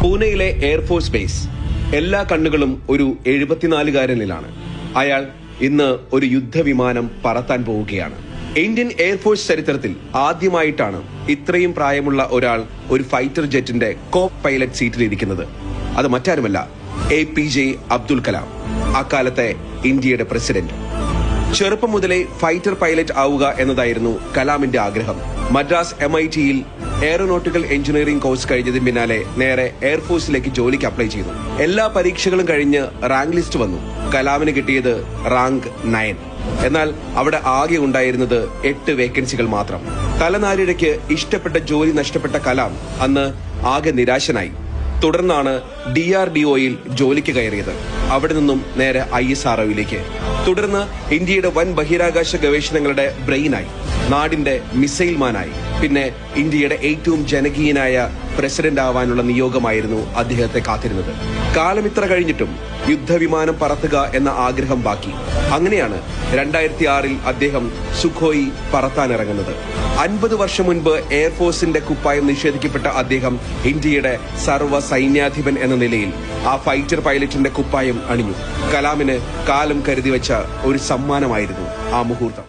പൂനെയിലെ air force base. എല്ലാ കണ്ണുകളും ഒരു 74-കാരനിലാണ്. അയാൾ ഇന്ന് ഒരു യുദ്ധവിമാനം പറത്താൻ പോവുകയാണ്. ഇന്ത്യൻ എയർഫോഴ്സ് ചരിത്രത്തിൽ ആദ്യമായിട്ടാണ് ഇത്രയും പ്രായമുള്ള ഒരാൾ ഒരു ഫൈറ്റർ ജെറ്റിന്റെ കോ പൈലറ്റ് സീറ്റിലിരിക്കുന്നത്. അത് മറ്റാരുമല്ല, APJ അബ്ദുൽ കലാം, അക്കാലത്തെ ഇന്ത്യയുടെ പ്രസിഡന്റ്. ചെറുപ്പം മുതലേ ഫൈറ്റർ പൈലറ്റ് ആവുക എന്നതായിരുന്നു കലാമിന്റെ ആഗ്രഹം. മദ്രാസ് MIT-യിൽ എയറോനോട്ടിക്കൽ എഞ്ചിനീയറിംഗ് കോഴ്സ് കഴിഞ്ഞതിന് പിന്നാലെ നേരെ എയർഫോഴ്സിലേക്ക് ജോലിക്ക് അപ്ലൈ ചെയ്തു. എല്ലാ പരീക്ഷകളും കഴിഞ്ഞ് റാങ്ക് ലിസ്റ്റ് വന്നു. കലാമിന് കിട്ടിയത് റാങ്ക് 9. എന്നാൽ അവിടെ ആകെ ഉണ്ടായിരുന്നത് 8 വേക്കൻസികൾ മാത്രം. തലനാരിഴയ്ക്ക് ഇഷ്ടപ്പെട്ട ജോലി നഷ്ടപ്പെട്ട കലാം അന്ന് ആകെ നിരാശനായി. തുടർന്നാണ് DRDO-യിൽ ജോലിക്ക് കയറിയത്. അവിടെ നിന്നും നേരെ ISRO-യിലേക്ക്. തുടർന്ന് ഇന്ത്യയുടെ വൻ ബഹിരാകാശ ഗവേഷണങ്ങളുടെ ബ്രെയിനായി, നാടിന്റെ മിസൈൽ മാനായി. പിന്നെ ഇന്ത്യയുടെ ഏറ്റവും ജനകീയനായ പ്രസിഡന്റ് ആവാനുള്ള നിയോഗമായിരുന്നു അദ്ദേഹത്തെ കാത്തിരുന്നത്. കാലം ഇത്ര കഴിഞ്ഞിട്ടും യുദ്ധവിമാനം പറത്തുക എന്ന ആഗ്രഹം ബാക്കി. അങ്ങനെയാണ് 2006-ൽ അദ്ദേഹം സുഖോയി പറത്താനിറങ്ങുന്നത്. 50 വർഷം മുൻപ് എയർഫോഴ്സിന്റെ കുപ്പായം നിഷേധിക്കപ്പെട്ട അദ്ദേഹം ഇന്ത്യയുടെ സർവ്വ സൈന്യാധിപൻ എന്ന നിലയിൽ ആ ഫൈറ്റർ പൈലറ്റിന്റെ കുപ്പായം അണിഞ്ഞു. കലാമിന് കാലം കരുതി വെച്ച ഒരു സമ്മാനമായിരുന്നു ആ മുഹൂർത്തം.